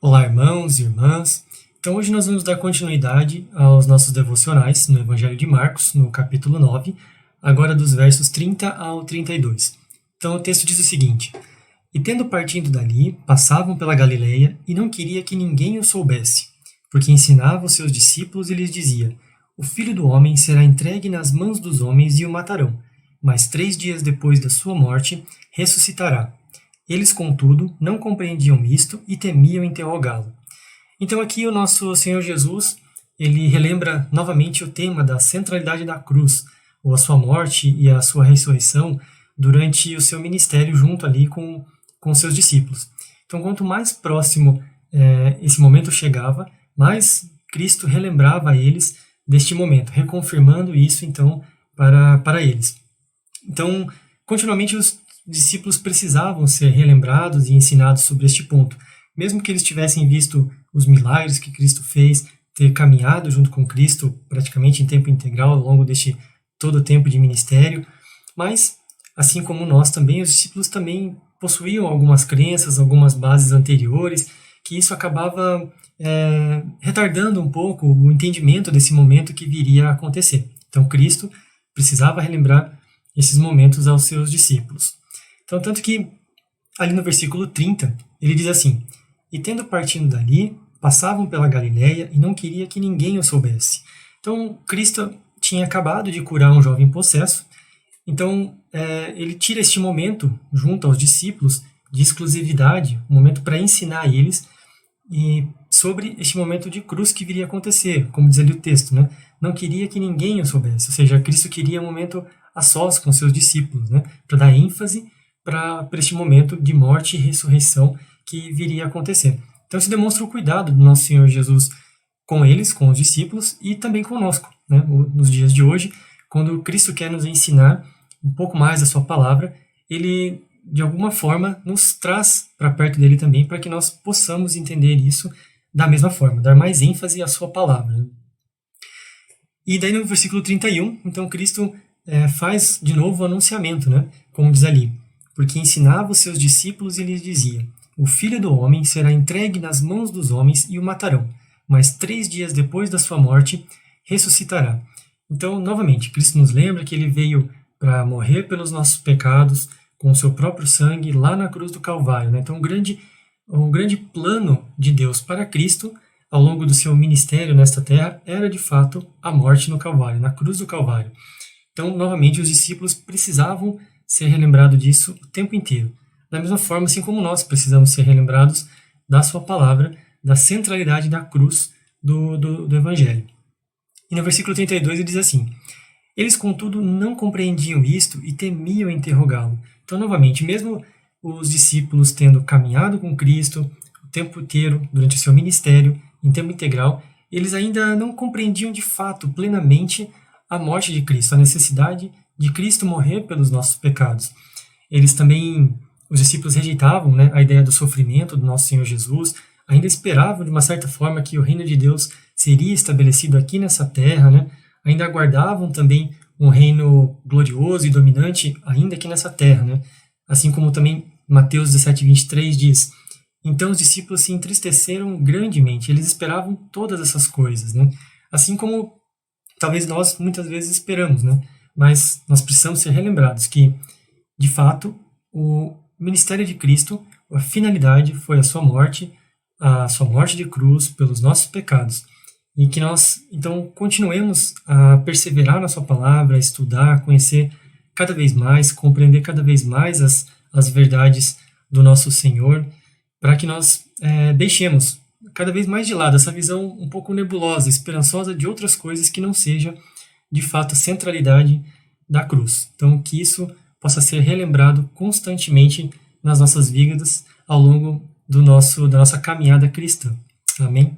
Olá, irmãos e irmãs. Então, hoje nós vamos dar continuidade aos nossos devocionais no Evangelho de Marcos, no capítulo 9, agora dos versos 30 ao 32. Então, o texto diz o seguinte: E tendo partido dali, passavam pela Galileia, e não queria que ninguém o soubesse, porque ensinava os seus discípulos e lhes dizia: O Filho do Homem será entregue nas mãos dos homens e o matarão, mas 3 dias depois da sua morte ressuscitará. Eles, contudo, não compreendiam isto e temiam interrogá-lo. Então aqui o nosso Senhor Jesus, ele relembra novamente o tema da centralidade da cruz, ou a sua morte e a sua ressurreição durante o seu ministério junto ali com seus discípulos. Então quanto mais próximo esse momento chegava, mais Cristo relembrava a eles deste momento, reconfirmando isso então para eles. Então, continuamente os discípulos precisavam ser relembrados e ensinados sobre este ponto. Mesmo que eles tivessem visto os milagres que Cristo fez, ter caminhado junto com Cristo praticamente em tempo integral ao longo deste todo o tempo de ministério, mas, assim como nós também, os discípulos também possuíam algumas crenças, algumas bases anteriores, que isso acabava retardando um pouco o entendimento desse momento que viria a acontecer. Então, Cristo precisava relembrar esses momentos aos seus discípulos. Então, tanto que ali no versículo 30, ele diz assim: E tendo partido dali, passavam pela Galileia e não queria que ninguém o soubesse. Então, Cristo tinha acabado de curar um jovem possesso, então ele tira este momento junto aos discípulos de exclusividade, um momento para ensinar a eles e sobre este momento de cruz que viria a acontecer, como diz ali o texto, né? Não queria que ninguém o soubesse, ou seja, Cristo queria um momento a sós com seus discípulos, né? Para dar ênfase para este momento de morte e ressurreição que viria a acontecer. Então isso demonstra o cuidado do nosso Senhor Jesus com eles, com os discípulos e também conosco, né? Nos dias de hoje, quando Cristo quer nos ensinar um pouco mais a sua palavra, ele de alguma forma nos traz para perto dele também, para que nós possamos entender isso da mesma forma, dar mais ênfase à sua palavra. E daí no versículo 31, então Cristo faz de novo o anunciamento, né? Como diz ali: Porque ensinava os seus discípulos e lhes dizia: O Filho do Homem será entregue nas mãos dos homens e o matarão, mas 3 dias depois da sua morte ressuscitará. Então, novamente, Cristo nos lembra que ele veio para morrer pelos nossos pecados, com o seu próprio sangue lá na cruz do Calvário, né? Então, o grande plano de Deus para Cristo, ao longo do seu ministério nesta terra, era de fato a morte no Calvário, na cruz do Calvário. Então, novamente, os discípulos precisavam ser relembrados disso o tempo inteiro. Da mesma forma, assim como nós precisamos ser relembrados da sua palavra, da centralidade da cruz do Evangelho. E no versículo 32 ele diz assim: Eles, contudo, não compreendiam isto e temiam interrogá-lo. Então, novamente, mesmo os discípulos tendo caminhado com Cristo o tempo inteiro, durante o seu ministério, em tempo integral, eles ainda não compreendiam de fato, plenamente, a morte de Cristo, a necessidade de Cristo morrer pelos nossos pecados. Eles também, os discípulos rejeitavam, né, a ideia do sofrimento do nosso Senhor Jesus, ainda esperavam, de uma certa forma, que o reino de Deus seria estabelecido aqui nessa terra, né? Ainda aguardavam também um reino glorioso e dominante ainda aqui nessa terra, né? Assim como também Mateus 17:23 diz: Então os discípulos se entristeceram grandemente, eles esperavam todas essas coisas, né? Assim como talvez nós muitas vezes esperamos, né? Mas nós precisamos ser relembrados que, de fato, o ministério de Cristo, a finalidade foi a sua morte de cruz pelos nossos pecados. E que nós, então, continuemos a perseverar na sua palavra, a estudar, conhecer cada vez mais, compreender cada vez mais as verdades do nosso Senhor, para que nós deixemos cada vez mais de lado essa visão um pouco nebulosa, esperançosa de outras coisas que não seja, de fato, a centralidade da cruz. Então, que isso possa ser relembrado constantemente nas nossas vidas ao longo da nossa caminhada cristã. Amém?